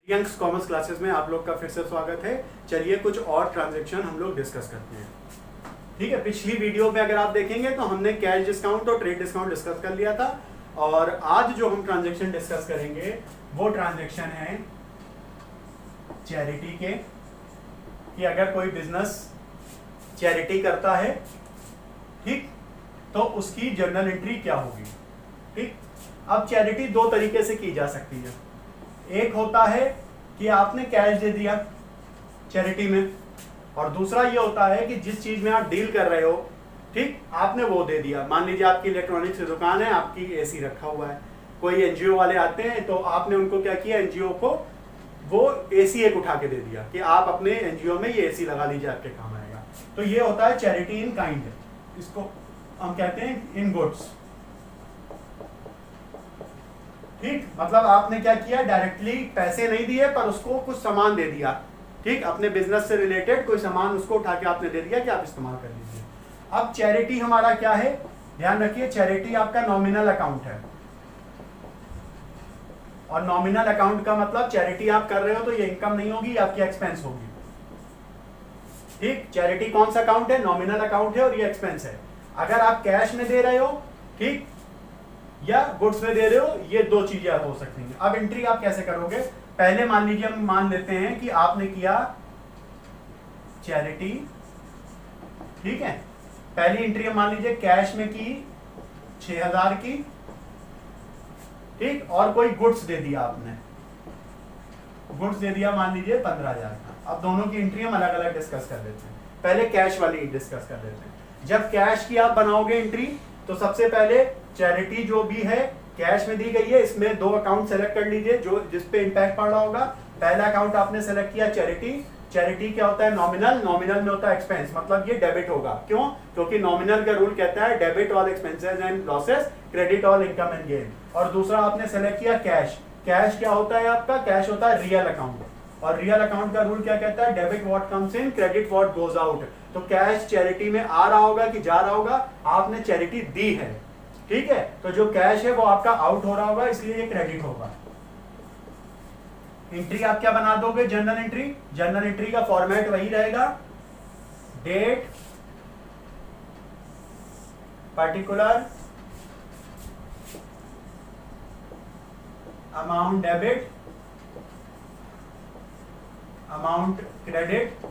Young's commerce classes में आप लोग का फिर से स्वागत है। चलिए कुछ और ट्रांजैक्शन हम लोग डिस्कस करते हैं। ठीक है, पिछली वीडियो में अगर आप देखेंगे तो हमने कैश डिस्काउंट और ट्रेड डिस्काउंट डिस्कस कर लिया था और आज जो हम ट्रांजैक्शन डिस्कस करेंगे वो ट्रांजैक्शन है चैरिटी के, कि अगर कोई बिजनेस चैरिटी करता है, ठीक, तो उसकी जर्नल एंट्री क्या होगी। ठीक, अब चैरिटी दो तरीके से की जा सकती है। एक होता है कि आपने कैश दे दिया चैरिटी में, और दूसरा ये होता है कि जिस चीज में आप डील कर रहे हो, ठीक, आपने वो दे दिया। मान लीजिए आपकी इलेक्ट्रॉनिक्स की दुकान है, आपकी एसी रखा हुआ है, कोई एनजीओ वाले आते हैं तो आपने उनको क्या किया, एनजीओ को वो एसी एक उठा के दे दिया कि आप अपने एनजीओ में ये एसी लगा लीजिए, आपके काम आएगा। तो ये होता है चैरिटी इन काइंड, इसको हम कहते हैं इन गुड्स। ठीक, मतलब आपने क्या किया, डायरेक्टली पैसे नहीं दिए पर उसको कुछ सामान दे दिया। ठीक, अपने बिजनेस से रिलेटेड कोई सामान उसको उठा के आपने दे दिया कि आप इस्तेमाल कर लीजिए। अब चैरिटी हमारा क्या है, ध्यान रखिए, चैरिटी आपका नॉमिनल अकाउंट है, और नॉमिनल अकाउंट का मतलब चैरिटी आप कर रहे हो तो ये इनकम नहीं होगी, आपकी एक्सपेंस होगी। ठीक, चैरिटी कौन सा अकाउंट है, नॉमिनल अकाउंट है और ये एक्सपेंस है। अगर आप कैश में दे रहे हो, ठीक, या गुड्स में दे रहे हो, ये दो चीजें हो सकती हैं। अब एंट्री आप कैसे करोगे, पहले मान लीजिए हम मान लेते हैं कि आपने किया चैरिटी, ठीक है, पहली एंट्री हम मान लीजिए कैश में की 6000 की, ठीक, और कोई गुड्स दे दिया आपने, गुड्स दे दिया मान लीजिए 15000 का। अब दोनों की एंट्री हम अलग अलग डिस्कस कर लेते हैं। पहले कैश वाली डिस्कस कर लेते हैं। जब कैश की आप बनाओगे एंट्री, तो सबसे पहले चैरिटी जो भी है कैश में दी गई है, इसमें दो अकाउंट सेलेक्ट कर लीजिए जो जिस पे इंपैक्ट पड़ रहा होगा। पहला अकाउंट आपने सेलेक्ट किया चैरिटी। चैरिटी क्या होता है, नॉमिनल, नॉमिनल में होता है एक्सपेंस, मतलब ये डेबिट होगा। क्यों, क्योंकि नॉमिनल का रूल कहता है debit all expenses and losses, credit all income and gain. और दूसरा आपने सेलेक्ट किया कैश। कैश क्या होता है आपका, कैश होता है रियल अकाउंट, और रियल अकाउंट का रूल क्या कहता है, debit what comes in, credit what goes out. तो कैश चैरिटी में आ रहा होगा कि जा रहा होगा, आपने चैरिटी दी है, ठीक है, तो जो कैश है वो आपका आउट हो रहा होगा, इसलिए ये क्रेडिट होगा। एंट्री आप क्या बना दोगे, जर्नल एंट्री। जर्नल एंट्री का फॉर्मेट वही रहेगा, date, particular, amount debit, amount credit,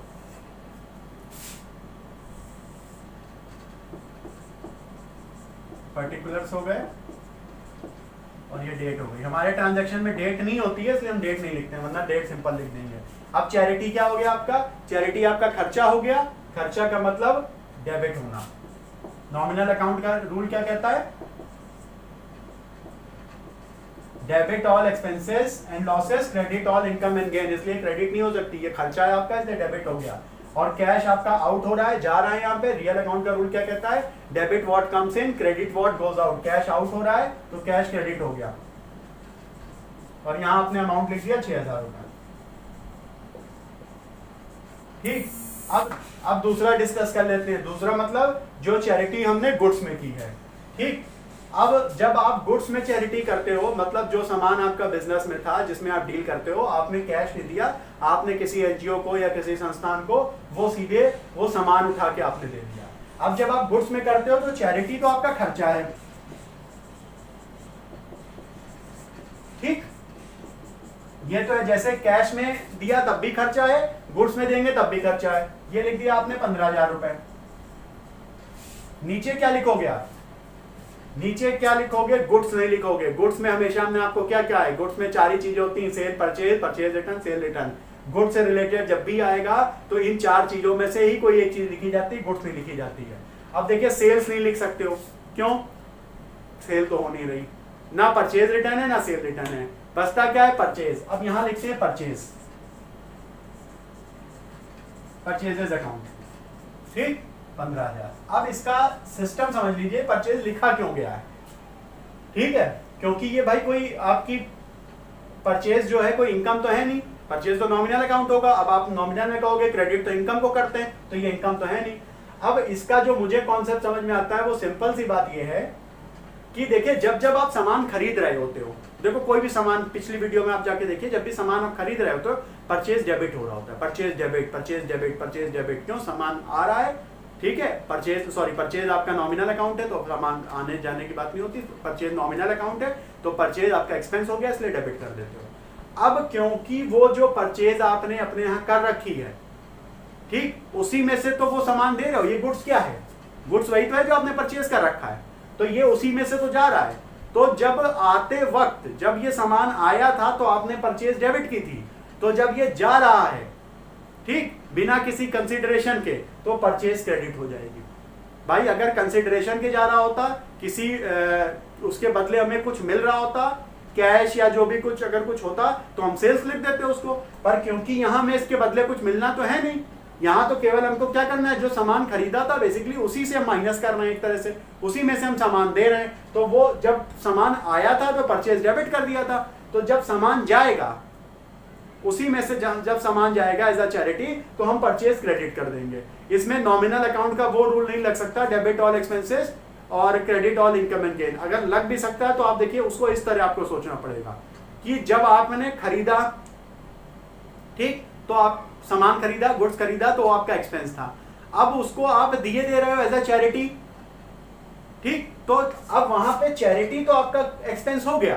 particulars हो गए, और ये डेट हो गई। हमारे ट्रांजैक्शन में डेट नहीं होती है इसलिए हम डेट नहीं लिखते हैं, वरना डेट सिंपल लिख देंगे। अब चैरिटी क्या हो गया आपका, चैरिटी आपका खर्चा हो गया। खर्चा का मतलब डेबिट होना। नॉमिनल अकाउंट का रूल क्या कहता है, debit all expenses and losses, credit all income and gain, इसलिए क्रेडिट नहीं हो सकती, ये खर्चा है आपका, इसलिए डेबिट हो गया। और कैश आपका आउट हो रहा है, जा रहा है यहाँ पे। रियल अकाउंट का रूल क्या कहता है, debit what comes in, credit what goes out. Cash out हो रहा है तो कैश क्रेडिट हो गया, और यहाँ आपने अमाउंट लिख दिया 6000 रुपए। ठीक, अब दूसरा डिस्कस कर लेते हैं। दूसरा मतलब जो चैरिटी हमने गुड्स में की है। ठीक, अब जब आप गुड्स में चैरिटी करते हो, मतलब जो सामान आपका बिजनेस में था जिसमें आप डील करते हो, आपने कैश नहीं दिया, आपने किसी एनजीओ को या किसी संस्थान को वो सीधे वो सामान उठा के आपने दे दिया। अब जब आप गुड्स में करते हो तो चैरिटी तो आपका खर्चा है। ठीक, ये तो है, जैसे कैश में दिया तब भी खर्चा है, गुड्स में देंगे तब भी खर्चा है। ये लिख दिया आपने 15000 रुपए। नीचे क्या लिखोगे आप, नीचे क्या लिखोगे, गुड्स नहीं लिखोगे। गुड्स में हमेशा हमने आपको क्या क्या है, गुड्स में 4 ही चीजें होती हैं, sale, purchase, purchase return, sale return. Goods से रिलेटेड जब भी आएगा तो इन 4 चीजों में से ही कोई एक चीज लिखी जाती है, गुड्स नहीं लिखी जाती है। अब देखिए सेल्स नहीं लिख सकते हो, क्यों, सेल तो हो नहीं रही, ना परचेज रिटर्न है ना सेल रिटर्न है, बचता क्या है, परचेज। अब यहां लिखते हैं परचेज, परचेजेस अकाउंट, ठीक, 15000। अब इसका सिस्टम समझ लीजिए, परचेज लिखा क्यों गया है। ठीक है, क्योंकि ये भाई कोई आपकी परचेज जो है कोई इनकम तो है नहीं, परचेज तो नॉमिनल अकाउंट होगा। अब आप नॉमिनल में कहोगे क्रेडिट तो इनकम को करते हैं, तो ये इनकम तो है नहीं। अब इसका जो मुझे कॉन्सेप्ट समझ में आता है वो सिंपल सी बात ये है कि देखिए जब जब आप सामान खरीद रहे होते हो, देखो कोई भी सामान, पिछली वीडियो में आप जाके देखिए, जब भी सामान आप खरीद रहे हो तो परचेज डेबिट हो रहा होता है, purchase debit, purchase debit, purchase debit. क्यों? सामान आ रहा है, ठीक है, परचेज आपका नॉमिनल अकाउंट है तो सामान आने जाने की बात नहीं होती, परचेज नॉमिनल अकाउंट है तो परचेज आपका एक्सपेंस हो गया, इसलिए डेबिट कर देते हो। अब क्योंकि वो जो परचेज आपने अपने यहाँ कर रखी है, ठीक, उसी में से तो वो सामान दे रहे हो, ये गुड्स क्या है? गुड्स वही तो है जो आपने परचेज कर रखा है, तो ये उसी में से तो जा रहा है। तो जब आते वक्त जब ये सामान आया था तो आपने परचेज डेबिट की थी, तो जब ये जा रहा है, ठीक, बिना किसी कंसिडरेशन के, तो परचेज क्रेडिट हो जाएगी। भाई अगर कंसिडरेशन के जा रहा होता, किसी उसके बदले हमें कुछ मिल रहा होता, कैश या जो भी कुछ अगर कुछ होता, तो हम सेल्स लिख देते उसको, पर क्योंकि यहां हमें इसके बदले कुछ मिलना तो है नहीं, यहाँ तो केवल हमको क्या करना है, जो सामान खरीदा था बेसिकली उसी से हम माइनस कर रहे हैं, एक तरह से उसी में से हम सामान दे रहे हैं। तो वो जब सामान आया था तो परचेज डेबिट कर दिया था, तो जब सामान जाएगा उसी में से जब सामान जाएगा एज अ चैरिटी तो हम परचेज क्रेडिट कर देंगे। इसमें नॉमिनल अकाउंट का वो रूल नहीं लग सकता, डेबिट ऑल एक्सपेंसेस और credit all income and gain. अगर लग भी सकता है तो आप देखिए उसको इस तरह आपको सोचना पड़ेगा कि जब आपने खरीदा, ठीक, तो आप सामान खरीदा, गुड्स खरीदा, तो आपका एक्सपेंस था, अब उसको आप दिए दे रहे हो एज अ चैरिटी, ठीक, तो अब वहां पे चैरिटी तो आपका एक्सपेंस हो गया,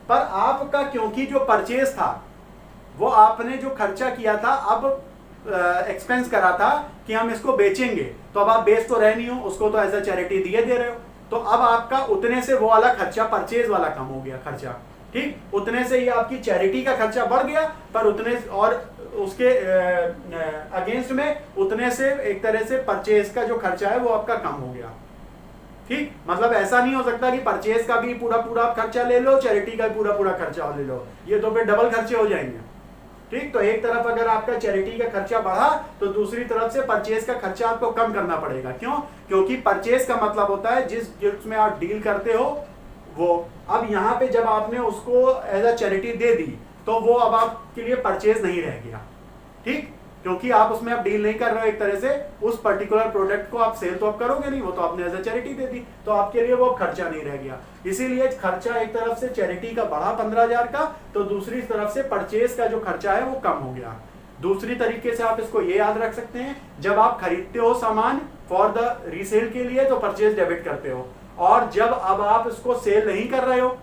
पर आपका क्योंकि जो परचेज था वो आपने जो खर्चा किया था, अब एक्सपेंस करा था कि हम इसको बेचेंगे, तो अब आप बेच तो रहे नहीं हो, उसको तो एज अ चैरिटी दिए दे रहे हो, तो अब आपका उतने से वो वाला खर्चा परचेज वाला कम हो गया खर्चा, ठीक, उतने से ही आपकी चैरिटी का खर्चा बढ़ गया, पर उतने और उसके अगेंस्ट में उतने से एक तरह से परचेज का जो खर्चा है वो आपका कम हो गया, ठीक। मतलब ऐसा नहीं हो सकता कि परचेज का भी पूरा पूरा खर्चा ले लो, चैरिटी का भी पूरा पूरा खर्चा ले लो, ये तो फिर डबल खर्चे हो जाएंगे, ठीक। तो एक तरफ अगर आपका चैरिटी का खर्चा बढ़ा तो दूसरी तरफ से परचेज का खर्चा आपको कम करना पड़ेगा। क्यों? क्योंकि परचेज का मतलब होता है जिस गिफ्ट में आप डील करते हो वो, अब यहाँ पे जब आपने उसको एज अ चैरिटी दे दी तो वो अब आपके लिए परचेज नहीं रह गया, ठीक, क्योंकि आप उसमें अब डील नहीं कर रहे हो, एक तरह से उस पर्टिकुलर प्रोडक्ट को आप सेल तो आप करोगे नहीं, वो तो आपने एज अ चैरिटी दे दी, तो आपके लिए वो खर्चा नहीं रह गया। इसीलिए खर्चा एक तरफ से चैरिटी का बढ़ा 15,000 का, तो दूसरी तरफ से परचेज का जो खर्चा है वो कम हो गया। दूसरी तरीके से आप इसको ये याद रख सकते हैं, जब आप खरीदते हो सामान फॉर द रीसेल के लिए तो परचेज डेबिट करते हो, और जब अब आप इसको सेल नहीं कर रहे हो,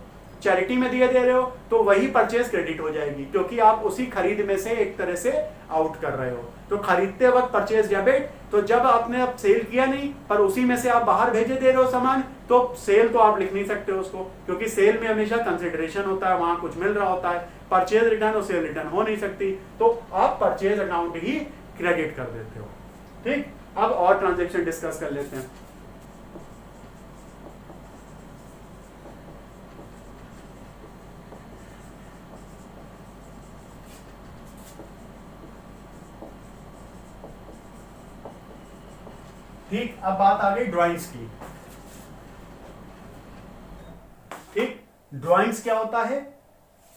चैरिटी में दिए दे रहे हो, तो वही परचेज क्रेडिट हो जाएगी, क्योंकि आप उसी खरीद में से एक तरह से आउट कर रहे हो। तो खरीदते वक्त परचेज डेबिट, तो जब आपने अब सेल किया नहीं पर उसी में से आप बाहर भेजे दे रहे हो सामान, तो सेल तो आप लिख नहीं सकते हो उसको, क्योंकि सेल में हमेशा कंसिडरेशन होता है, वहां कुछ मिल रहा होता है, परचेज रिटर्न और सेल रिटर्न हो नहीं सकती, तो आप परचेज अकाउंट ही क्रेडिट कर देते हो, ठीक। अब और ट्रांजेक्शन डिस्कस कर लेते हैं। ठीक, अब बात आ गई ड्राइंग्स की, ठीक। ड्राइंग्स क्या होता है?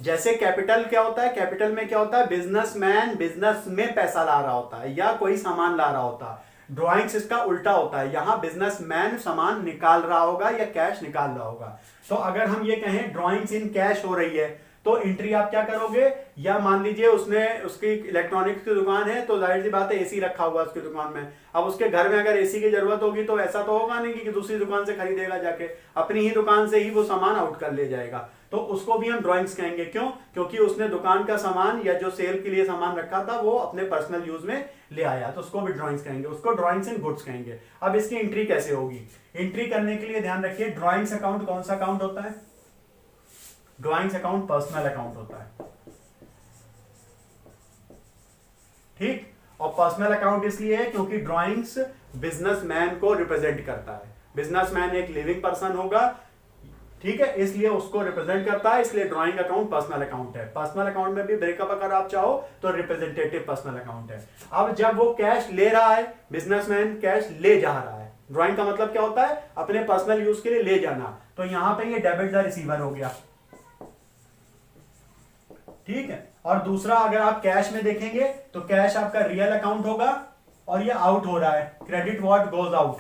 जैसे कैपिटल क्या होता है, कैपिटल में क्या होता है, बिजनेसमैन बिजनेस में पैसा ला रहा होता है या कोई सामान ला रहा होता है। ड्राइंग्स इसका उल्टा होता है, यहां बिजनेसमैन सामान निकाल रहा होगा या कैश निकाल रहा होगा। तो अगर हम ये कहें ड्राइंग्स इन कैश हो रही है, तो एंट्री आप क्या करोगे, या मान लीजिए उसने उसकी इलेक्ट्रॉनिक्स की दुकान है, तो जाहिर सी बात है एसी रखा हुआ है उसकी दुकान में, अब उसके घर में अगर एसी की जरूरत होगी तो ऐसा तो होगा नहीं कि दूसरी दुकान से खरीदेगा जाके, अपनी ही दुकान से ही वो सामान आउट कर ले जाएगा, तो उसको भी हम ड्राइंग्स कहेंगे। क्यों? क्योंकि उसने दुकान का सामान या जो सेल के लिए सामान रखा था वो अपने पर्सनल यूज में ले आया, तो उसको भी ड्राइंग्स कहेंगे, उसको ड्राइंग्स इन गुड्स कहेंगे। अब इसकी एंट्री कैसे होगी? एंट्री करने के लिए ध्यान रखिए, ड्राइंग्स अकाउंट कौन सा अकाउंट होता है? ड्राइंग्स अकाउंट पर्सनल अकाउंट होता है, ठीक। और पर्सनल अकाउंट इसलिए है क्योंकि ड्राइंग्स बिजनेसमैन को रिप्रेजेंट करता है, बिजनेसमैन एक लिविंग पर्सन होगा, ठीक है, इसलिए उसको रिप्रेजेंट करता है, इसलिए ड्राइंग अकाउंट पर्सनल अकाउंट है। पर्सनल अकाउंट में भी ब्रेकअप अगर आप चाहो तो रिप्रेजेंटेटिव पर्सनल अकाउंट है। अब जब वो कैश ले रहा है, बिजनेसमैन कैश ले जा रहा है, ड्राइंग का मतलब क्या होता है, अपने पर्सनल यूज के लिए ले जाना, तो यहां पे ये डेबिट द रिसीवर हो गया, ठीक है। और दूसरा अगर आप कैश में देखेंगे तो कैश आपका रियल अकाउंट होगा और ये आउट हो रहा है, क्रेडिट व्हाट गोज आउट,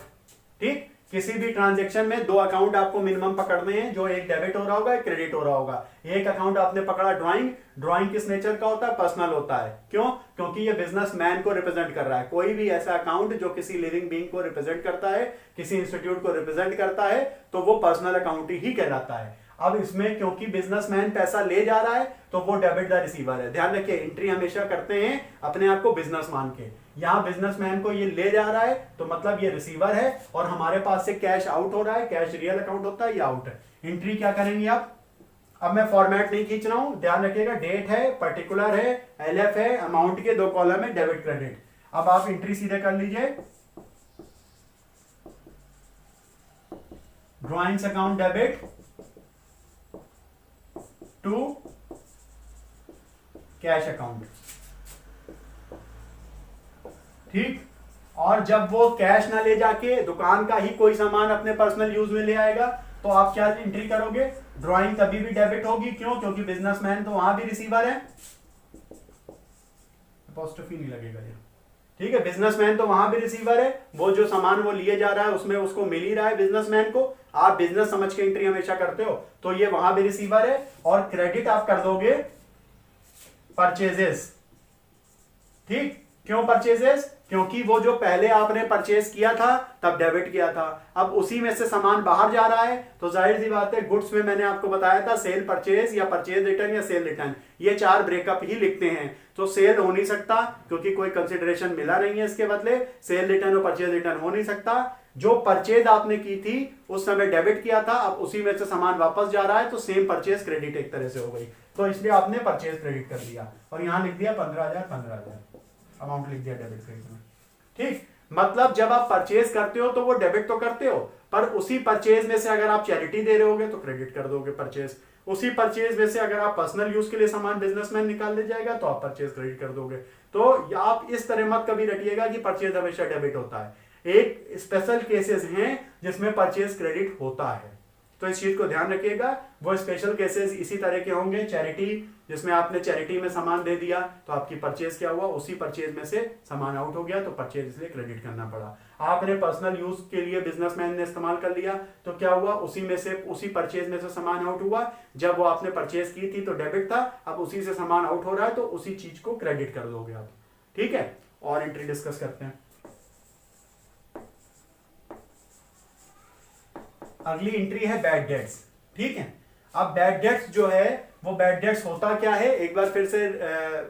ठीक। किसी भी ट्रांजेक्शन में दो अकाउंट आपको मिनिमम पकड़ने हैं, जो एक डेबिट हो रहा होगा, एक क्रेडिट हो रहा होगा। एक अकाउंट आपने पकड़ा ड्राइंग, ड्राइंग किस नेचर का होता है? पर्सनल होता है। क्यों? क्योंकि ये बिजनेसमैन को रिप्रेजेंट कर रहा है। कोई भी ऐसा अकाउंट जो किसी लिविंग बीइंग को रिप्रेजेंट करता है, किसी इंस्टीट्यूट को रिप्रेजेंट करता है, तो वो पर्सनल अकाउंट ही कहलाता है। अब इसमें क्योंकि बिजनेसमैन पैसा ले जा रहा है तो वो डेबिट द रिसीवर है। ध्यान रखिए, एंट्री हमेशा करते हैं अपने आप को बिजनेस मान के। यहां बिजनेसमैन को ये ले जा रहा है तो मतलब ये रिसीवर है, और हमारे पास से कैश आउट हो रहा है। कैश रियल अकाउंट होता है, ये आउट है। एंट्री क्या करेंगे आप? अब मैं फॉर्मेट नहीं खींच रहा हूं, ध्यान रखिएगा। डेट है, पर्टिकुलर है, एलएफ है, अमाउंट के दो कॉलम है, डेबिट क्रेडिट। अब आप एंट्री सीधे कर लीजिए, drawings account debit to cash account. ठीक। और जब वो कैश ना ले जाके दुकान का ही कोई सामान अपने पर्सनल यूज में ले आएगा तो आप क्या एंट्री करोगे? ड्राइंग तभी भी डेबिट होगी। क्यों? क्योंकि बिजनेसमैन तो वहां भी रिसीवर है, अपोस्ट्रोफी नहीं लगेगा ये। ठीक है, बिजनेसमैन तो वहां भी रिसीवर है। वो जो सामान वो लिए जा रहा है उसमें उसको मिल ही रहा है बिजनेसमैन को। आप बिजनेस समझ के एंट्री हमेशा करते हो, तो ये वहां भी रिसीवर है। और क्रेडिट आप कर दोगे परचेजेस। ठीक। क्यों परचेजेस? क्योंकि वो जो पहले आपने परचेज किया था तब डेबिट किया था, अब उसी में से सामान बाहर जा रहा है, तो जाहिर सी बात है गुड्स में मैंने आपको बताया था सेल परचेज या परचेज रिटर्न या सेल रिटर्न, ये चार ब्रेकअप ही लिखते हैं। तो सेल हो नहीं सकता क्योंकि कोई कंसिडरेशन मिला नहीं है इसके बदले। सेल रिटर्न और परचेज रिटर्न हो नहीं सकता। जो परचेज आपने की थी उस समय डेबिट किया था, अब उसी में से सामान वापस जा रहा है, तो सेम परचेज क्रेडिट एक तरह से हो गई। तो इसलिए आपने परचेज क्रेडिट कर दिया और यहां लिख दिया 15,000 15,000 अमाउंट लिख दिया डेबिट क्रेडिट में। ठीक। मतलब जब आप परचेज करते हो तो वो डेबिट तो करते हो, पर उसी परचेज में से अगर आप चैरिटी दे रहे होगे तो क्रेडिट कर दोगे परचेज। उसी परचेज में से अगर आप पर्सनल यूज के लिए सामान बिजनेसमैन निकाल ले जाएगा तो आप परचेज क्रेडिट कर दोगे। तो आप इस तरह मत कभी रटिएगा कि परचेज हमेशा डेबिट होता है। एक स्पेशल केसेस हैं जिसमें परचेज क्रेडिट होता है, तो इस चीज को ध्यान रखिएगा। वो स्पेशल केसेस इसी तरह के होंगे। चैरिटी, जिसमें आपने चैरिटी में सामान दे दिया तो आपकी परचेज क्या हुआ? उसी परचेज में से सामान आउट हो गया तो परचेज इसलिए क्रेडिट करना पड़ा। आपने पर्सनल यूज के लिए बिजनेसमैन ने इस्तेमाल कर लिया तो क्या हुआ? उसी में से, उसी परचेज में से सामान आउट हुआ। जब वो आपने परचेज की थी तो डेबिट था, अब उसी से सामान आउट हो रहा है तो उसी चीज को क्रेडिट कर दोगे आप। ठीक है, और एंट्री डिस्कस करते हैं। अगली एंट्री है बैड डेट्स। ठीक है, अब बैड डेट्स जो है वो बैड डेट्स होता क्या है एक बार फिर से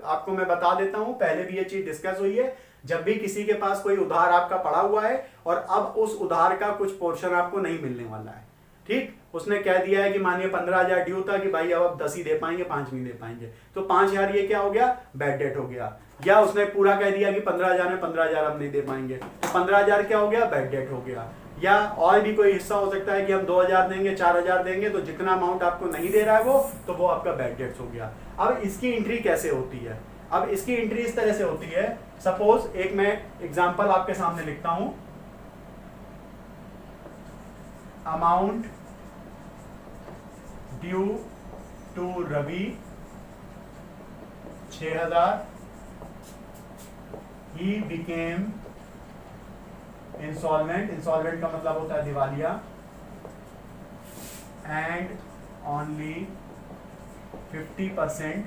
आपको मैं बता देता हूं। पहले भी ये चीज डिस्कस हुई है। जब भी किसी के पास कोई उधार आपका पड़ा हुआ है और अब उस उधार का कुछ पोर्शन आपको नहीं मिलने वाला है, ठीक, उसने कह दिया है कि मानिए 15,000 ड्यू था कि भाई अब आप 10 ही दे पाएंगे, 5 नहीं दे पाएंगे, तो 5,000 ये क्या हो गया? बैड डेट हो गया। या उसने पूरा कह दिया कि 15,000 में 15,000 अब नहीं दे पाएंगे, तो 15,000 क्या हो गया? बैड डेट हो गया। या और भी कोई हिस्सा हो सकता है कि हम 2,000 देंगे, 4,000 देंगे, तो जितना अमाउंट आपको नहीं दे रहा है वो आपका बैड डेट्स हो गया। अब इसकी एंट्री कैसे होती है? अब इसकी एंट्री इस तरह से होती है। सपोज एक मैं एग्जांपल आपके सामने लिखता हूं। अमाउंट ड्यू टू रवि 6,000, ही बिकेम इंसॉल्वेंट, इंसॉल्वेंट का मतलब होता है दिवालिया, एंड ओनली 50%,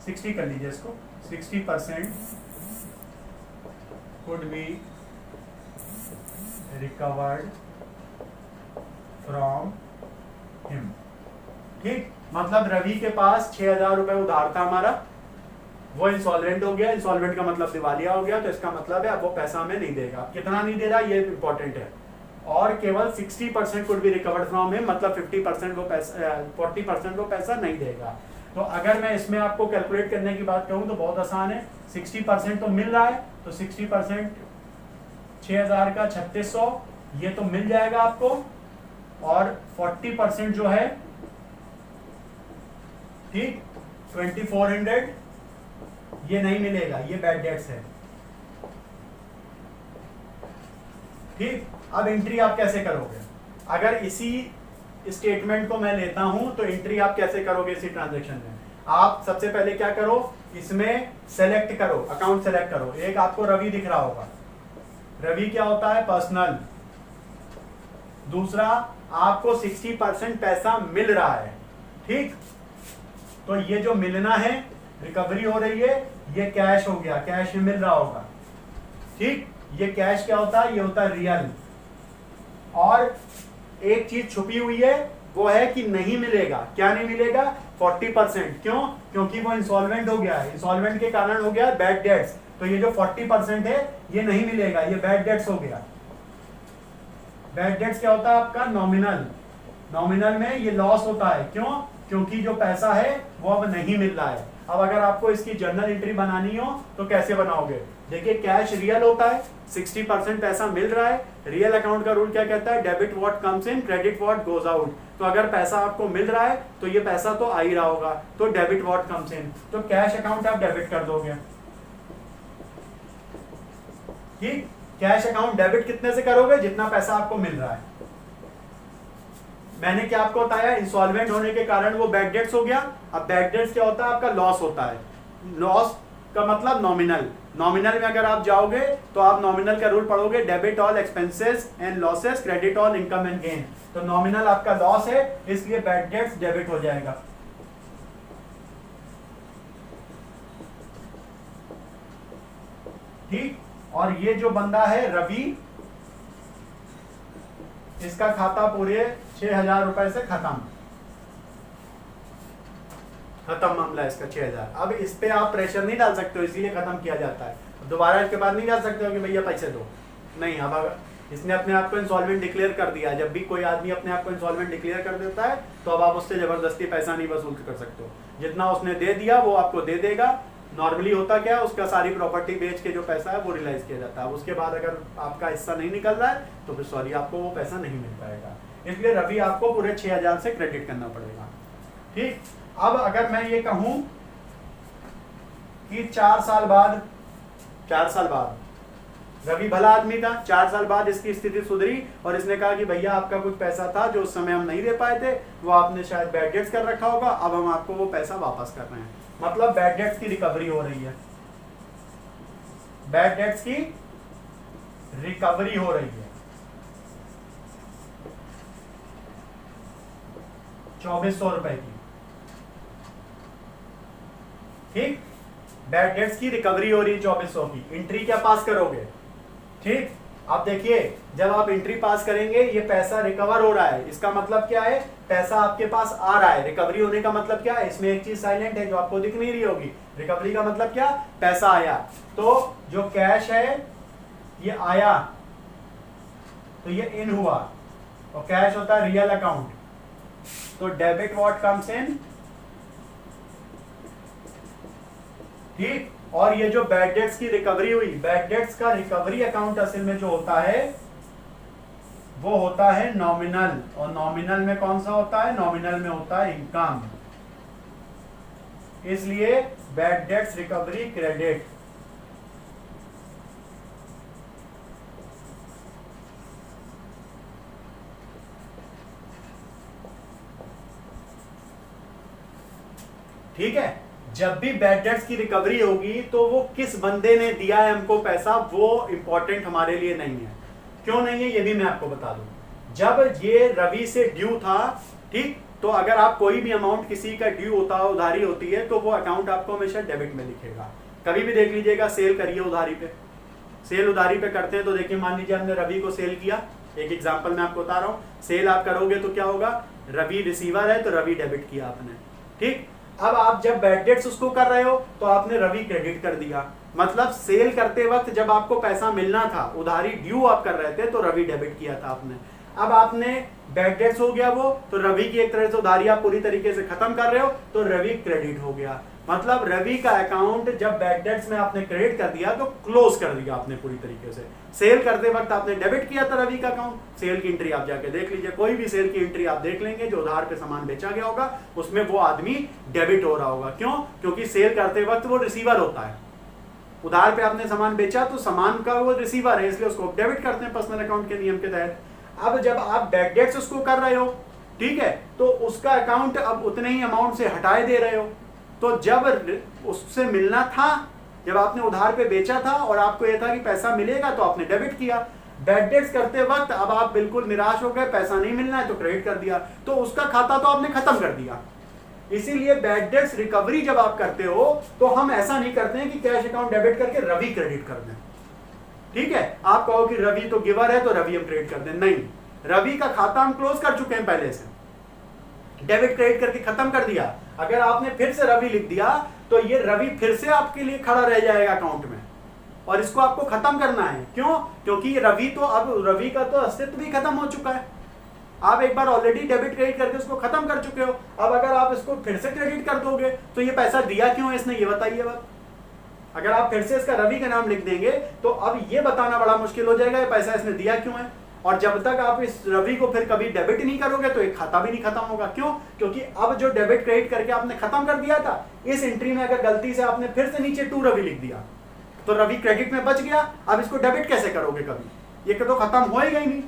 60 कर लीजिए इसको, 60% could be recovered from him. ठीक, मतलब रवि के पास 6,000 रुपए उधार था हमारा, वो इंसॉल्वेंट हो गया। इंसॉल्वेंट का मतलब दिवालिया हो गया, तो इसका मतलब है अब वो पैसा हमें नहीं देगा। कितना नहीं दे रहा ये इंपॉर्टेंट है। और केवल 60% could be recovered from him, मतलब 50% वो पैसा, 40% वो पैसा नहीं देगा। तो अगर मैं इसमें आपको कैलकुलेट करने की बात कहूं तो बहुत आसान है। 60% तो मिल रहा है, तो 60% 6,000 का 3,600 ये तो मिल जाएगा आपको, और 40% जो है, ठीक, 2,400 ये नहीं मिलेगा, ये बैड डेट्स है। ठीक, अब एंट्री आप कैसे करोगे? अगर इसी स्टेटमेंट को मैं लेता हूं तो एंट्री आप कैसे करोगे इसी ट्रांजैक्शन में? आप सबसे पहले क्या करो, इसमें सेलेक्ट करो, अकाउंट सेलेक्ट करो। एक आपको रवि दिख रहा होगा, रवि क्या होता है, पर्सनल। दूसरा, आपको 60% पैसा मिल रहा है, ठीक, तो ये जो मिलना है, रिकवरी हो रही है, ये कैश हो गया, कैश में मिल रहा होगा, ठीक। ये कैश क्या होता है, ये होता है रियल। और एक चीज छुपी हुई है, वो है कि नहीं मिलेगा। क्या नहीं मिलेगा, 40%। क्यों, क्योंकि वो इंसॉल्वेंट हो गया है, इंसॉल्वेंट के कारण हो गया बैड डेट्स, तो ये जो 40% है ये नहीं मिलेगा, ये बैड डेट्स हो गया। बैड डेट्स क्या होता है आपका, नॉमिनल। नॉमिनल में ये लॉस होता है, क्यों, क्योंकि जो पैसा है वो अब नहीं मिल रहा है। अब अगर आपको इसकी जर्नल एंट्री बनानी हो तो कैसे बनाओगे, देखिए कैश रियल होता है, 60% पैसा मिल रहा है। रियल अकाउंट का रूल क्या कहता है, debit what comes in, credit what goes out. तो अगर पैसा आपको मिल रहा है तो ये पैसा तो आ ही रहा होगा, तो डेबिट व्हाट कम्स इन, तो कैश अकाउंट आप डेबिट कर दोगे, ठीक। कैश अकाउंट डेबिट कितने से करोगे, जितना पैसा आपको मिल रहा है। मैंने क्या आपको बताया, इंसॉल्वेंट होने के कारण वो बैड डेट्स हो गया। अब बैड डेट्स क्या होता है, आपका लॉस होता है। लॉस का मतलब नॉमिनल। नॉमिनल में अगर आप जाओगे तो आप नॉमिनल का रूल पढ़ोगे, debit all expenses and losses, credit all income and gain. तो नॉमिनल आपका लॉस है, इसलिए बैड डेट्स डेबिट हो जाएगा, ठीक। और ये जो बंदा है रवि, इसका खाता पूरे 6,000 रुपए से खत्म मामला है इसका 6,000। अब इस पे आप प्रेशर नहीं डाल सकते हो, इसीलिए खत्म किया जाता है। दोबारा इसके बाद नहीं जा सकते हो कि भैया पैसे दो, नहीं। अब अगर इसने अपने आप को इंसॉल्वेंट डिक्लेयर कर दिया, जब भी कोई आदमी अपने आप को इंसॉल्वेंट डिक्लेयर कर देता है तो अब आप उससे जबरदस्ती पैसा नहीं वसूल कर सकते हो। जितना उसने दे दिया वो आपको दे देगा। नॉर्मली होता क्या है, उसका सारी प्रॉपर्टी बेच के जो पैसा है वो रियलाइज किया जाता है। उसके बाद अगर आपका हिस्सा नहीं निकल रहा है तो फिर सॉरी, आपको वो पैसा नहीं मिल पाएगा। इसलिए रवि आपको पूरे 6,000 से क्रेडिट करना पड़ेगा, ठीक। अब अगर मैं ये कहूं कि 4 साल बाद रवि भला आदमी था, 4 साल बाद इसकी स्थिति सुधरी और इसने कहा कि भैया आपका कुछ पैसा था जो उस समय हम नहीं दे पाए थे, वो आपने शायद बैड डेट्स कर रखा होगा, अब हम आपको वो पैसा वापस कर रहे हैं। मतलब बैड डेट्स की रिकवरी हो रही है, बैड डेट्स की रिकवरी हो रही है। 2400 रुपए की, ठीक। बैड डेट्स की रिकवरी हो रही है 2400 की। एंट्री क्या पास करोगे, ठीक। अब देखिए, जब आप एंट्री पास करेंगे ये पैसा रिकवर हो रहा है, इसका मतलब क्या है, पैसा आपके पास आ रहा है। रिकवरी होने का मतलब क्या है, इसमें एक चीज साइलेंट है जो आपको दिख नहीं रही होगी। रिकवरी का मतलब क्या, पैसा आया। तो जो कैश है ये आया तो ये इन हुआ, और कैश होता है रियल अकाउंट, तो डेबिट व्हाट कम्स इन, ठीक। और ये जो बैड डेट्स की रिकवरी हुई, बैड डेट्स का रिकवरी अकाउंट असल में जो होता है वो होता है नॉमिनल। और नॉमिनल में कौन सा होता है, नॉमिनल में होता है इनकम। इसलिए बैड डेट्स रिकवरी क्रेडिट। ठीक है, जब भी बैड डेट्स की रिकवरी होगी तो वो किस बंदे ने दिया है हमको पैसा, वो इंपॉर्टेंट हमारे लिए नहीं है। क्यों नहीं है ये भी मैं आपको बता दूं। जब ये रवि से ड्यू था, ठीक, तो अगर आप कोई भी अमाउंट किसी का ड्यू होता है, उधारी होती है, तो वो अकाउंट आपको हमेशा डेबिट में दिखेगा। कभी भी देख लीजिएगा, सेल करिए उधारी पे, सेल उधारी पे करते हैं तो देखिए, मान लीजिए हमने रवि को सेल किया, एक एग्जाम्पल मैं आपको बता रहा हूं। सेल आप करोगे तो क्या होगा, रवि रिसीवर है तो रवि डेबिट किया आपने, ठीक। अब आप जब बैड डेट्स उसको कर रहे हो तो आपने रवि क्रेडिट कर दिया। मतलब सेल करते वक्त जब आपको पैसा मिलना था, उधारी ड्यू आप कर रहे थे, तो रवि डेबिट किया था आपने। अब आपने बैड डेट्स हो गया वो, तो रवि की एक तरह से उधारी आप पूरी तरीके से खत्म कर रहे हो, तो रवि क्रेडिट हो गया। मतलब रवि का अकाउंट जब बैड डेट्स में आपने क्रेडिट कर दिया तो क्लोज कर दिया आपने पूरी तरीके से। सेल करते वक्त आपने डेबिट किया था रवि का अकाउंट, सेल की एंट्री आप जाके देख लीजिए, कोई भी सेल की एंट्री आप देख लेंगे जो उधार पे सामान बेचा गया होगा, उसमें वो आदमी डेबिट हो रहा होगा। क्यों, क्योंकि सेल करते वक्त वो रिसीवर होता है। उधार पे आपने सामान बेचा तो सामान का वो रिसीवर है, इसलिए उसको डेबिट करते हैं पर्सनल अकाउंट के नियम के तहत। अब जब आप बैड डेट्स उसको कर रहे हो, ठीक है, तो उसका अकाउंट अब उतने ही अमाउंट से हटाए दे रहे हो, तो जब उससे मिलना था जब आपने उधार पे बेचा था और आपको यह था कि पैसा मिलेगा तो आपने डेबिट किया। बैड डेट्स करते वक्त अब आप बिल्कुल निराश हो गए, पैसा नहीं मिलना है तो क्रेडिट कर दिया, तो उसका खाता तो आपने खत्म कर दिया। इसीलिए बैड डेट्स रिकवरी जब आप करते हो तो हम ऐसा नहीं करते हैं कि कैश अकाउंट डेबिट करके रवि क्रेडिट कर दें। ठीक है, आप कहो कि रवि तो गिवर है तो रवि हम क्रेडिट कर दें, नहीं, रवि का खाता हम क्लोज कर चुके हैं पहले से, डेबिट क्रेडिट करके खत्म कर दिया। अगर आपने फिर से रवि लिख दिया तो ये रवि फिर से आपके लिए खड़ा रह जाएगा अकाउंट में, और इसको आपको खत्म करना है। क्यों? क्योंकि रवि तो अब रवि का तो अस्तित्व भी खत्म हो चुका है, आप एक बार ऑलरेडी डेबिट क्रेडिट करके उसको खत्म कर चुके हो। अब अगर आप इसको फिर से क्रेडिट कर दोगे तो ये पैसा दिया क्यों है इसने, ये बताइए बात। अगर आप फिर से इसका रवि का नाम लिख देंगे तो अब ये बताना बड़ा मुश्किल हो जाएगा ये पैसा इसने दिया क्यों है, और जब तक आप इस रवि को फिर कभी डेबिट नहीं करोगे तो एक खाता भी नहीं खत्म होगा। क्यों? क्योंकि अब जो डेबिट क्रेडिट करके आपने खत्म कर दिया था, इस एंट्री में अगर गलती से आपने फिर से नीचे 2 रवि लिख दिया तो रवि क्रेडिट में बच गया, अब इसको डेबिट कैसे करोगे कभी, ये तो खत्म होएगा ही नहीं।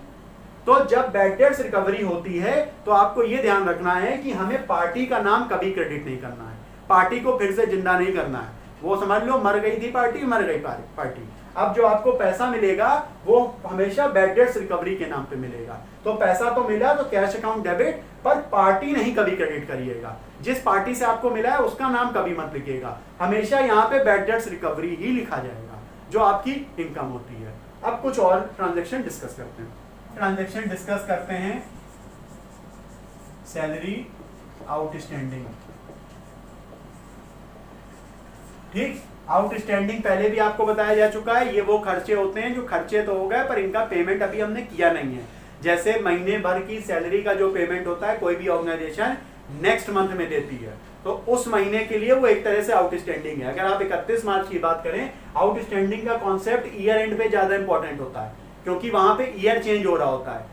तो जब बैड डेट्स रिकवरी होती है तो आपको यह ध्यान रखना है कि हमें पार्टी का नाम कभी क्रेडिट नहीं करना है, पार्टी को फिर से जिंदा नहीं करना है। वो समझ लो मर गई थी पार्टी, मर गई पार्टी। अब जो आपको पैसा मिलेगा वो हमेशा बैड डेट्स रिकवरी के नाम पे मिलेगा। तो पैसा तो मिला तो कैश अकाउंट डेबिट, पर पार्टी नहीं कभी क्रेडिट करिएगा। जिस पार्टी से आपको मिला है उसका नाम कभी मत लिखिएगा, हमेशा यहाँ पे बैड डेट्स रिकवरी ही लिखा जाएगा जो आपकी इनकम होती है। अब कुछ और ट्रांजेक्शन डिस्कस करते हैं। ट्रांजेक्शन डिस्कस करते हैं सैलरी आउटस्टैंडिंग। ठीक, आउटस्टैंडिंग पहले भी आपको बताया जा चुका है, ये वो खर्चे होते हैं जो खर्चे तो हो गए पर इनका पेमेंट अभी हमने किया नहीं है। जैसे महीने भर की सैलरी का जो पेमेंट होता है कोई भी ऑर्गेनाइजेशन नेक्स्ट मंथ में देती है, तो उस महीने के लिए वो एक तरह से आउटस्टैंडिंग है। अगर आप 31 मार्च की बात करें, आउटस्टैंडिंग का कॉन्सेप्ट ईयर एंड पे ज्यादा इंपॉर्टेंट होता है क्योंकि वहां पे ईयर चेंज हो रहा होता है।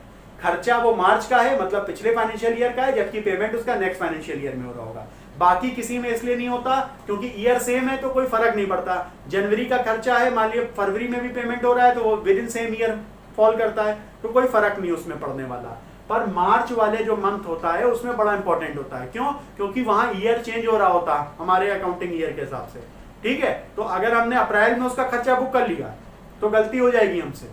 खर्चा वो मार्च का है, मतलब पिछले फाइनेंशियल ईयर का है, जबकि पेमेंट उसका नेक्स्ट फाइनेंशियल ईयर में हो रहा होगा। बाकी किसी में इसलिए नहीं होता क्योंकि ईयर सेम है तो कोई फर्क नहीं पड़ता। जनवरी का खर्चा है, मान लिया फरवरी में भी पेमेंट हो रहा है तो वो with in same year fall करता है, तो कोई फर्क नहीं उसमें पड़ने वाला। पर मार्च वाले जो मंथ होता है उसमें बड़ा इंपॉर्टेंट होता है। क्यों? क्योंकि वहां ईयर चेंज हो रहा होता है हमारे अकाउंटिंग ईयर के हिसाब से। ठीक है, तो अगर हमने अप्रैल में उसका खर्चा बुक कर लिया तो गलती हो जाएगी हमसे।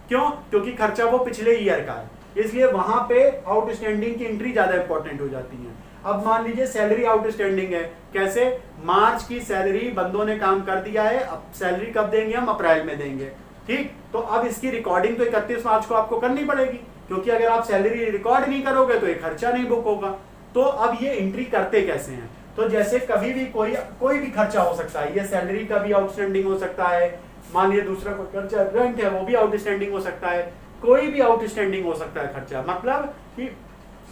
क्यों? क्योंकि खर्चा वो पिछले ईयर का है, इसलिए वहां पे आउटस्टैंडिंग की एंट्री ज्यादा इंपॉर्टेंट हो जाती है। अब मान लीजिए सैलरी आउटस्टैंडिंग है, कैसे? मार्च की सैलरी बंदों ने काम कर दिया है, अब सैलरी कब देंगे? हम अप्रैल में देंगे। ठीक, तो अब इसकी रिकॉर्डिंग तो 31 मार्च को आपको करनी पड़ेगी, क्योंकि अगर आप सैलरी रिकॉर्ड नहीं करोगे तो ये खर्चा नहीं बुक होगा। तो अब ये एंट्री करते कैसे हैं? तो जैसे कभी भी कोई भी खर्चा हो सकता है, ये सैलरी का भी आउटस्टैंडिंग हो सकता है, मान लीजिए दूसरा कोई खर्चा रेंट है वो भी आउटस्टैंडिंग हो सकता है, कोई भी आउटस्टैंडिंग हो सकता है खर्चा। मतलब कि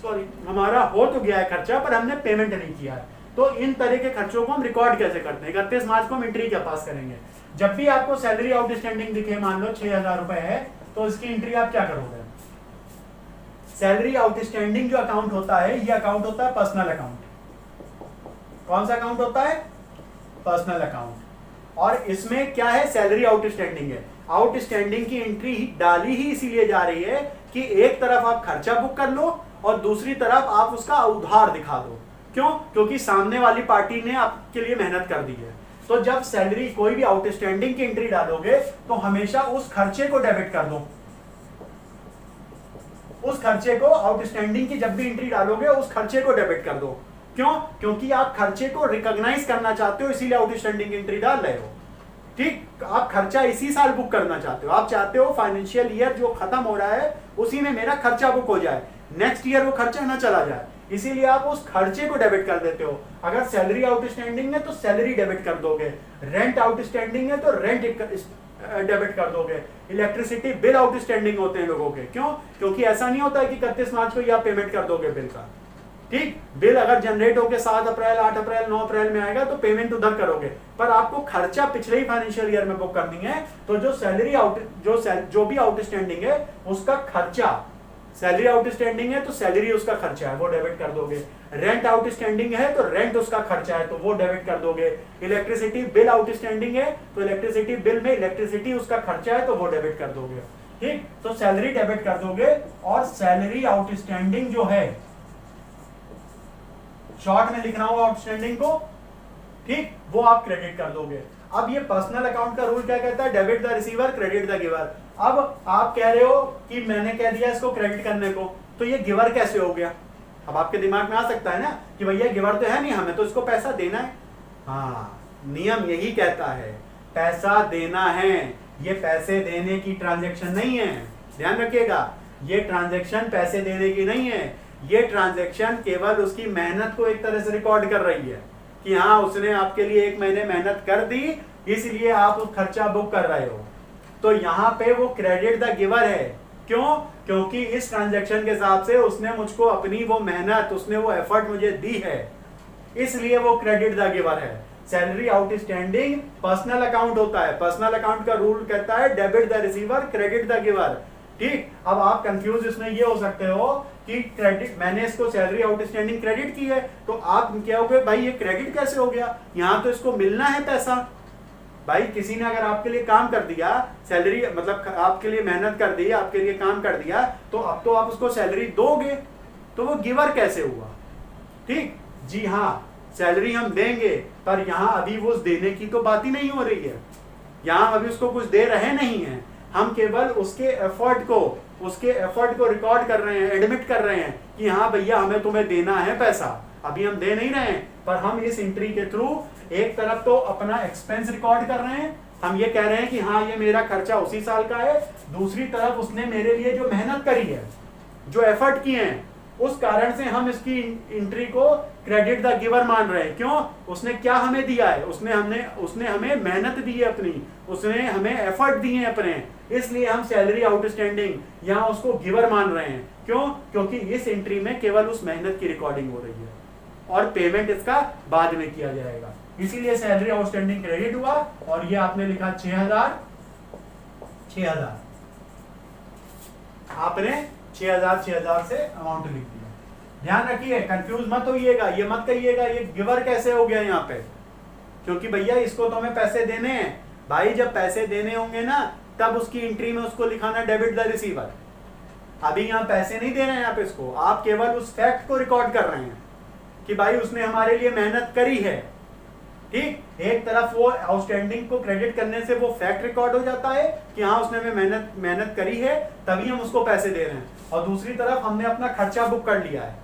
सॉरी हमारा हो तो गया है खर्चा पर हमने पेमेंट नहीं किया है, तो इन तरह के खर्चों को हम रिकॉर्ड कैसे करते हैं? 31 मार्च को हम एंट्री क्या पास करेंगे? जब भी आपको सैलरी आउटस्टैंडिंग दिखे, मान लो 6000 रुपए है, तो इसकी एंट्री आप क्या करोगे? सैलरी आउटस्टैंडिंग जो अकाउंट होता है, ये अकाउंट होता है पर्सनल अकाउंट। कौन सा अकाउंट होता है? Personal account. और इसमें क्या है? सैलरी आउटस्टैंडिंग है। आउटस्टैंडिंग की एंट्री डाली ही इसीलिए जा रही है कि एक तरफ आप खर्चा बुक कर लो और दूसरी तरफ आप उसका उधार दिखा दो। क्यों? क्योंकि सामने वाली पार्टी ने आपके लिए मेहनत कर दी है। तो जब सैलरी कोई भी आउटस्टैंडिंग की एंट्री डालोगे तो हमेशा उस खर्चे को डेबिट कर दो। उस खर्चे को, आउटस्टैंडिंग की जब भी एंट्री डालोगे उस खर्चे को डेबिट कर दो। क्यों? क्योंकि आप खर्चे को रिकॉग्नाइज करना चाहते हो, इसीलिए आउटस्टैंडिंग एंट्री डाल रहे हो। ठीक, आप खर्चा इसी साल बुक करना चाहते हो, आप चाहते हो फाइनेंशियल ईयर जो खत्म हो रहा है उसी में मेरा खर्चा बुक हो जाए, नेक्स्ट ईयर वो खर्चा ना चला जाए, इसीलिए आप उस खर्चे को डेबिट कर देते हो। अगर सैलरी आउटस्टैंडिंग है तो सैलरी डेबिट कर दोगे, रेंट आउटस्टैंडिंग है तो रेंट डेबिट कर दोगे, इलेक्ट्रिसिटी बिल आउटस्टैंडिंग होते हैं लोगों के। क्यों? क्योंकि ऐसा नहीं होता है कि 31 मार्च को ही आप पेमेंट कर दोगे बिल का। ठीक, बिल अगर जनरेट होकर 7 अप्रैल, 8 अप्रैल, 9 अप्रैल में आएगा तो पेमेंट उधर करोगे, पर आपको खर्चा पिछले ही फाइनेंशियल ईयर में बुक करनी है। तो जो सैलरी जो भी आउटस्टैंडिंग है उसका खर्चा, सैलरी आउटस्टैंडिंग है तो सैलरी उसका खर्चा है वो डेबिट कर दोगे, रेंट आउटस्टैंडिंग है तो रेंट उसका खर्चा है तो वो डेबिट कर दोगे, इलेक्ट्रिसिटी बिल आउटस्टैंडिंग है तो इलेक्ट्रिसिटी बिल में इलेक्ट्रिसिटी उसका खर्चा है तो वो डेबिट कर दोगे। ठीक, तो सैलरी डेबिट कर दोगे। और सैलरी आउटस्टैंडिंग जो है, शॉर्ट में लिखना होगा आउटस्टैंडिंग को। ठीक, वो आप क्रेडिट कर दोगे। अब ये पर्सनल अकाउंट का रूल क्या कहता है, debit the receiver credit the giver. अब आप कह रहे हो कि मैंने कह दिया इसको क्रेडिट करने को, तो ये गिवर कैसे हो गया? अब आपके दिमाग में आ सकता है ना कि भैया गिवर तो है नहीं, हमें तो इसको पैसा देना है। हाँ, नियम यही कहता है, पैसा देना है, ये पैसे देने की ट्रांजैक्शन नहीं है। ध्यान रखिएगा, ये ट्रांजैक्शन पैसे देने की नहीं है, ये ट्रांजैक्शन केवल उसकी मेहनत को एक तरह से रिकॉर्ड कर रही है कि हाँ उसने आपके लिए 1 महीने मेहनत कर दी, इसलिए आप उस खर्चा बुक कर रहे हो। तो यहाँ पे वो क्रेडिट द गिवर है। क्यों? क्योंकि इस ट्रांजैक्शन के हिसाब से उसने मुझको अपनी वो मेहनत, उसने वो एफर्ट मुझे दी है, इसलिए वो क्रेडिट द गिवर है। सैलरी आउटस्टैंडिंग पर्सनल अकाउंट होता है, पर्सनल अकाउंट का रूल कहता है debit the receiver credit the giver. ठीक, अब आप कंफ्यूज इसमें ये हो सकते हो कि क्रेडिट, मैंने इसको सैलरी आउटस्टैंडिंग क्रेडिट की है, तो आप क्या हो गए भाई ये क्रेडिट कैसे हो गया, यहाँ तो इसको मिलना है पैसा। भाई किसी ने अगर आपके लिए काम कर दिया, सैलरी मतलब आपके लिए मेहनत कर दी, आपके लिए काम कर दिया, तो अब तो आप उसको सैलरी दोगे, तो वो गिवर कैसे हुआ? ठीक, जी हाँ, सैलरी हम देंगे, पर यहाँ अभी वो देने की तो बात ही नहीं हो रही है, यहाँ अभी उसको कुछ दे रहे नहीं है, हम केवल उसके एफर्ट को रिकॉर्ड कर रहे हैं, एडमिट कर रहे हैं कि हाँ भैया हमें तुम्हें देना है पैसा। अभी हम दे नहीं रहे हैं, पर हम इस एंट्री के थ्रू एक तरफ तो अपना एक्सपेंस रिकॉर्ड कर रहे हैं, हम ये कह रहे हैं कि हाँ ये मेरा खर्चा उसी साल का है, दूसरी तरफ उसने मेरे लिए जो मेहनत करी है, जो एफर्ट किए हैं, उस कारण से हम इसकी एंट्री को क्रेडिट द गिवर मान रहे हैं। क्यों? उसने क्या हमें दिया है, उसने हमें मेहनत दी है अपनी, उसने हमें एफर्ट दिए हैं अपने, इसलिए हम सैलरी आउटस्टैंडिंग यहाँ उसको गिवर मान रहे हैं। क्यों? क्योंकि इस एंट्री में केवल उस मेहनत की रिकॉर्डिंग हो रही है और पेमेंट इसका बाद में किया जाएगा, इसीलिए सैलरी आउटस्टैंडिंग क्रेडिट हुआ। और ये आपने लिखा 6000 आपने 6000 से अमाउंट लिख दिया। ध्यान रखिए, कंफ्यूज मत होइएगा, ये मत कहिएगा ये गिवर कैसे हो गया यहाँ पे, क्योंकि भैया इसको तो हमें पैसे देने हैं। भाई जब पैसे देने होंगे ना, तब उसकी एंट्री में उसको लिखाना डेबिट द रिसीवर। अभी यहाँ पैसे नहीं दे रहे हैं आप इसको, आप केवल उस फैक्ट को रिकॉर्ड कर रहे हैं कि भाई उसने हमारे लिए मेहनत करी है। ठीक, एक तरफ वो आउटस्टैंडिंग को क्रेडिट करने से वो फैक्ट रिकॉर्ड हो जाता है कि हाँ उसने हमें मेहनत करी है, तभी हम उसको पैसे दे रहे हैं, और दूसरी तरफ हमने अपना खर्चा बुक कर लिया है।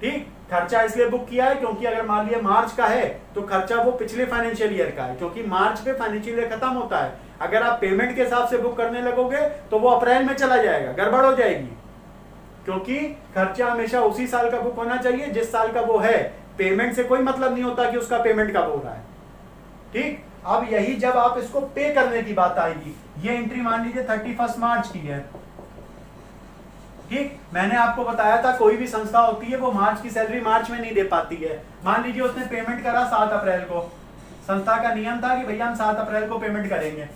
ठीक, खर्चा इसलिए बुक किया है क्योंकि अगर मान लिया मार्च का है तो खर्चा वो पिछले फाइनेंशियल ईयर का है, क्योंकि मार्च पे फाइनेंशियल ईयर खत्म होता है। अगर आप पेमेंट के हिसाब से बुक करने लगोगे तो वो अप्रैल में चला जाएगा, गड़बड़ हो जाएगी, क्योंकि खर्चा हमेशा उसी साल का बुक होना चाहिए जिस साल का वो है। पेमेंट से कोई मतलब नहीं होता कि उसका पेमेंट कब हो रहा है। ठीक, अब यही जब आप इसको पे करने की बात आएगी, ये एंट्री मान लीजिए 31 मार्च की है। ठीक, मैंने आपको बताया था कोई भी संस्था होती है वो मार्च की सैलरी मार्च में नहीं दे पाती है। मान लीजिए उसने पेमेंट करा 7 अप्रैल को, संस्था का नियम था कि भैया हम 7 अप्रैल को पेमेंट करेंगे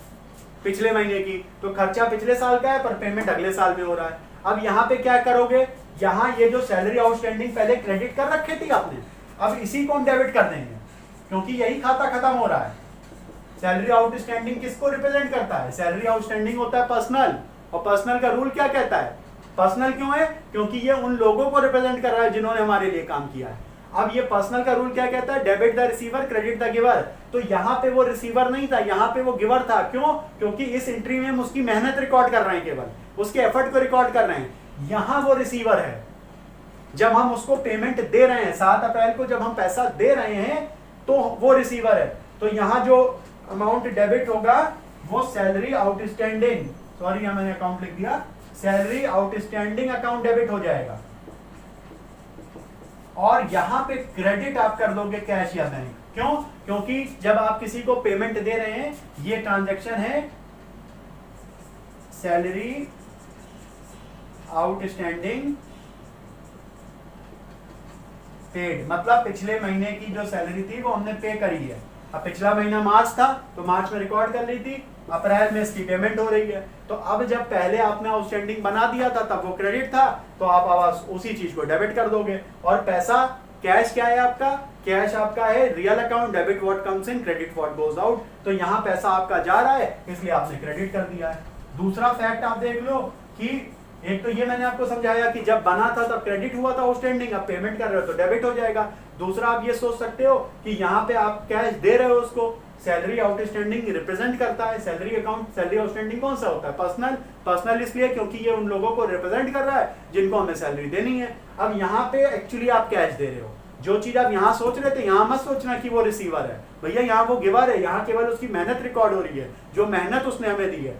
पिछले महीने की, तो खर्चा पिछले साल का है पर पेमेंट अगले साल में हो रहा है। अब यहाँ पे क्या करोगे, यहाँ ये जो सैलरी आउटस्टैंडिंग पहले क्रेडिट कर रखी थी आपने, अब इसी को डेबिट कर देंगे, क्योंकि यही खाता खत्म हो रहा है। सैलरी आउटस्टैंडिंग किसको रिप्रेजेंट करता है? सैलरी आउटस्टैंडिंग होता है पर्सनल, और पर्सनल का रूल क्या कहता है? पर्सनल क्यों है? क्योंकि ये उन लोगों को रिप्रेजेंट कर रहा है जिन्होंने हमारे लिए काम किया है। अब ये पर्सनल का रूल क्या कहता है? Debit the receiver credit the giver. तो यहाँ पे वो रिसीवर नहीं था, यहाँ पे वो गिवर था। क्यों? क्योंकि इस एंट्री में हम उसकी मेहनत रिकॉर्ड कर रहे हैं, केवल उसके एफर्ट को रिकॉर्ड कर रहे हैं। यहाँ वो रिसीवर है, जब हम उसको पेमेंट दे रहे हैं 7 अप्रैल को जब हम पैसा दे रहे हैं तो वो रिसीवर है। तो यहाँ जो अमाउंट डेबिट होगा वो सैलरी आउटस्टैंडिंग, सॉरी यहाँ मैंने अकाउंट लिख दिया, सैलरी आउटस्टैंडिंग अकाउंट डेबिट हो जाएगा, और यहां पे क्रेडिट आप कर दोगे कैश या बैंक। क्यों? क्योंकि जब आप किसी को पेमेंट दे रहे हैं, ये ट्रांजैक्शन है सैलरी आउटस्टैंडिंग पेड, मतलब पिछले महीने की जो सैलरी थी वो हमने पे करी है। अब पिछला महीना मार्च था तो मार्च में रिकॉर्ड कर ली थी, अप्रैल में इसकी पेमेंट हो रही है। तो अब जब पहले आपने आउटस्टैंडिंग बना दिया था तब वो क्रेडिट था, तो आप अब उसी चीज को डेबिट कर दोगे। और पैसा कैश क्या है आपका? कैश आपका है real account, debit what comes in credit what goes out. तो यहाँ पैसा आपका जा रहा है इसलिए आपने क्रेडिट कर दिया है। दूसरा फैक्ट आप देख लो कि एक तो ये मैंने आपको समझाया कि जब बना था तब क्रेडिट हुआ था आउटस्टैंडिंग, अब पेमेंट कर रहे हो तो डेबिट हो जाएगा। दूसरा आप ये सोच सकते हो कि यहाँ पे आप कैश दे रहे हो उसको, सैलरी आउटस्टैंडिंग रिप्रेजेंट करता है। सैलरी अकाउंट, सैलरी आउटस्टैंडिंग कौन सा होता है? पर्सनल। पर्सनल इसलिए क्योंकि ये उन लोगों को रिप्रेजेंट कर रहा है जिनको हमें सैलरी देनी है। अब यहाँ पे एक्चुअली आप कैश दे रहे हो। जो चीज आप यहाँ सोच रहे थे, यहाँ मत सोचना कि वो रिसीवर है, भैया यहाँ वो गिवर है, यहाँ केवल उसकी मेहनत रिकॉर्ड हो रही है, जो मेहनत उसने हमें दी है।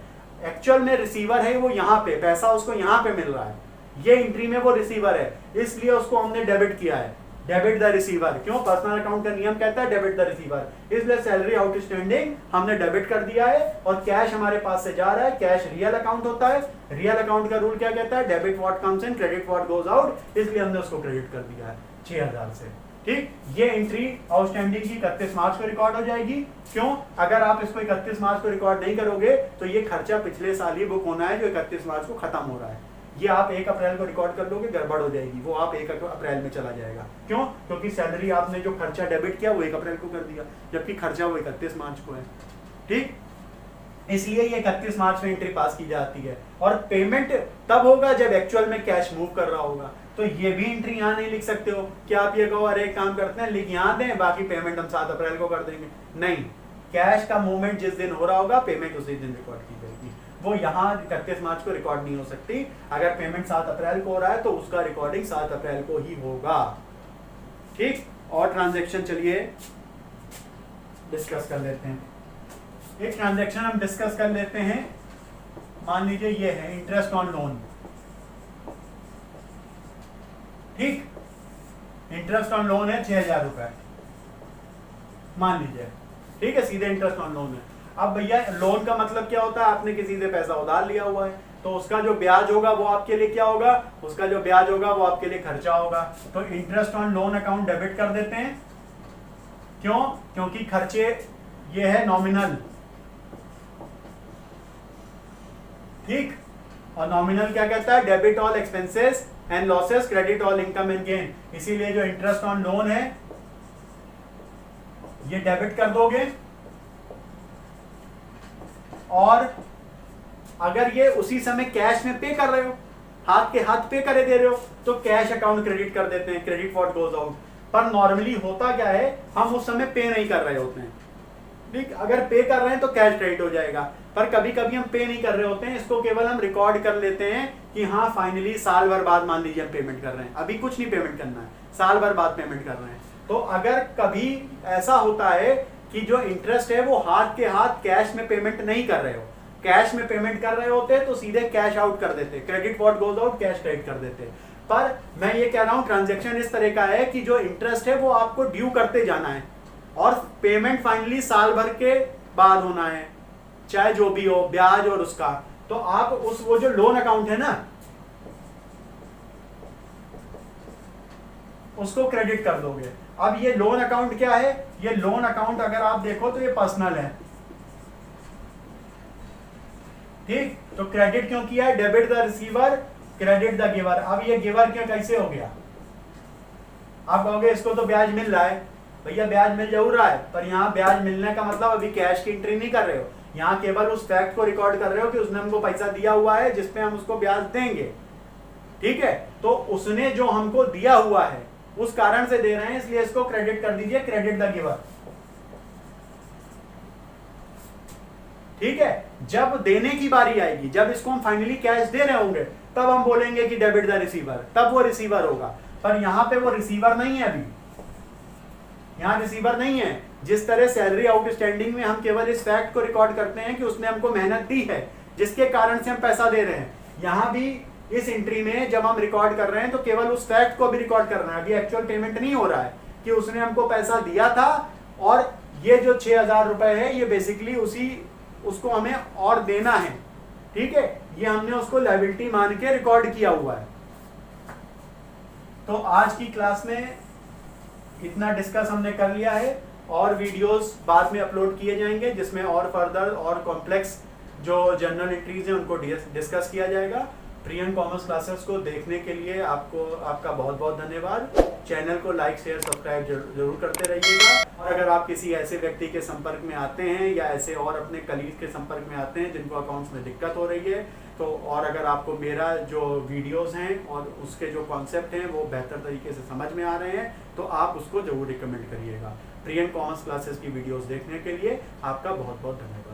एक्चुअल में रिसीवर है वो यहाँ पे, पैसा उसको यहाँ पे मिल रहा है, ये एंट्री में वो रिसीवर है, इसलिए उसको हमने डेबिट किया है, डेबिट द रिसीवर। क्यों? पर्सनल अकाउंट का नियम कहता है डेबिट द रिसीवर, इसलिए सैलरी आउटस्टैंडिंग हमने डेबिट कर दिया है और कैश हमारे पास से जा रहा है। कैश रियल अकाउंट होता है, रियल अकाउंट का रूल क्या कहता है? Debit what comes in, credit what goes out, इसलिए हमने उसको क्रेडिट कर दिया है 6000 से। ठीक, ये एंट्री आउटस्टैंडिंग की 31 मार्च को रिकॉर्ड हो जाएगी। क्यों? अगर आप इसको 31 मार्च को रिकॉर्ड नहीं करोगे तो ये खर्चा पिछले साल ही बुक होना है जो 31 मार्च को खत्म हो रहा है। ये आप 1 अप्रैल को रिकॉर्ड कर लोगे, गड़बड़ हो जाएगी, वो आप 1 अप्रैल में चला जाएगा। क्यों? क्योंकि सैलरी आपने जो खर्चा डेबिट किया वो 1 अप्रैल को कर दिया, जबकि खर्चा वो 31 मार्च को है। ठीक, इसलिए ये 31 मार्च में एंट्री पास की जाती है और पेमेंट तब होगा जब एक्चुअल में कैश मूव कर रहा होगा। तो ये भी एंट्री यहाँ नहीं लिख सकते हो कि आप ये कहो अरे एक काम करते हैं लिख यहाँ दें, बाकी पेमेंट हम 7 अप्रैल को कर देंगे। नहीं, कैश का मूवमेंट जिस दिन हो रहा होगा पेमेंट उसी दिन रिकॉर्ड की जाएगी। वो यहाँ 31 मार्च को रिकॉर्ड नहीं हो सकती। अगर पेमेंट 7 अप्रैल को हो रहा है तो उसका रिकॉर्डिंग 7 अप्रैल को ही होगा। ठीक, और ट्रांजेक्शन चलिए डिस्कस कर लेते हैं। एक ट्रांजेक्शन हम डिस्कस कर लेते हैं। मान लीजिए ये है इंटरेस्ट ऑन लोन। ठीक, इंटरेस्ट ऑन लोन है 6000 रुपए मान लीजिए। ठीक है, सीधे इंटरेस्ट ऑन लोन है। अब भैया लोन का मतलब क्या होता है? आपने किसी से पैसा उधार लिया हुआ है तो उसका जो ब्याज होगा वो आपके लिए क्या होगा? उसका जो ब्याज होगा वो आपके लिए खर्चा होगा। तो interest on loan account debit कर देते हैं। क्यों? क्योंकि खर्चे ये है नॉमिनल। ठीक, और नॉमिनल क्या कहता है? Debit all expenses and losses, credit all income and gain. इसीलिए जो इंटरेस्ट ऑन लोन है ये डेबिट कर दोगे और अगर ये उसी समय कैश में पे कर रहे हो, हाथ के हाथ पे करे दे रहे हो, तो कैश अकाउंट क्रेडिट कर देते हैं, क्रेडिट व्हाट गोज आउट। पर नॉर्मली होता क्या है, हम उस समय पे नहीं कर रहे होते हैं। ठीक, अगर पे कर रहे हैं तो कैश क्रेडिट हो जाएगा, पर कभी कभी हम पे नहीं कर रहे होते हैं, इसको केवल हम रिकॉर्ड कर लेते हैं कि हाँ फाइनली साल भर बाद मान लीजिए हम पेमेंट कर रहे हैं, अभी कुछ नहीं पेमेंट करना है, साल भर बाद पेमेंट कर रहे हैं। तो अगर कभी ऐसा होता है कि जो इंटरेस्ट है वो हाथ के हाथ कैश में पेमेंट नहीं कर रहे हो, कैश में पेमेंट कर रहे होते तो सीधे कैश आउट कर देते, credit what goes out, cash credit कर देते। पर मैं ये कह रहा हूं ट्रांजैक्शन इस तरह का है कि जो इंटरेस्ट है वो आपको ड्यू करते जाना है और पेमेंट फाइनली साल भर के बाद होना है, चाहे जो भी हो ब्याज और उसका। तो आप उस वो जो लोन अकाउंट है ना उसको क्रेडिट कर दोगे। अब ये लोन अकाउंट क्या है? ये लोन अकाउंट अगर आप देखो तो ये पर्सनल है। ठीक, तो क्रेडिट क्यों किया है? Debit the receiver, credit the giver. अब ये गिवर क्या कैसे हो गया? आप कहोगे इसको तो ब्याज मिल रहा है। भैया ब्याज मिल जरूर रहा है, पर यहाँ ब्याज मिलने का मतलब अभी कैश की एंट्री नहीं कर रहे हो, यहाँ केवल उस फैक्ट को रिकॉर्ड कर रहे हो कि उसने हमको पैसा दिया हुआ है जिसपे हम उसको ब्याज देंगे। ठीक है, तो उसने जो हमको दिया हुआ है उस कारण से दे रहे हैं, इसलिए इसको क्रेडिट कर दीजिए, क्रेडिट द गिवर। ठीक है, जब देने की बारी आएगी, जब इसको हम फाइनली कैश दे रहे होंगे तब हम बोलेंगे कि डेबिट द रिसीवर, तब वो रिसीवर होगा। पर यहाँ पे वो रिसीवर नहीं है, अभी यहाँ रिसीवर नहीं है। जिस तरह सैलरी आउटस्टैंडिंग में हम केवल इस फैक्ट को रिकॉर्ड करते हैं कि उसने हमको मेहनत दी है जिसके कारण से हम पैसा दे रहे हैं, यहाँ भी इस एंट्री में जब हम रिकॉर्ड कर रहे हैं तो केवल उस फैक्ट को भी रिकॉर्ड करना है। अभी एक्चुअल पेमेंट नहीं हो रहा है कि उसने हमको पैसा दिया था और ये जो 6000 रुपए है ये बेसिकली उसको हमें और देना है। ठीक है, ये हमने उसको लायबिलिटी मान के रिकॉर्ड किया हुआ है। तो आज की क्लास में इतना डिस्कस हमने कर लिया है और वीडियोस बाद में अपलोड किए जाएंगे जिसमें और फर्दर और कॉम्प्लेक्स जो जर्नल एंट्रीज हैं उनको डिस्कस किया जाएगा। प्रियन कॉमर्स क्लासेस को देखने के लिए आपका बहुत बहुत धन्यवाद। चैनल को लाइक शेयर सब्सक्राइब जरूर करते रहिएगा। और अगर आप किसी ऐसे व्यक्ति के संपर्क में आते हैं या ऐसे और अपने कलीग के संपर्क में आते हैं जिनको अकाउंट्स में दिक्कत हो रही है, तो और अगर आपको मेरा जो वीडियोस हैं और उसके जो कॉन्सेप्ट हैं वो बेहतर तरीके से समझ में आ रहे हैं, तो आप उसको जरूर रिकमेंड करिएगा। प्रियन कॉमर्स क्लासेस की वीडियोस देखने के लिए आपका बहुत बहुत धन्यवाद।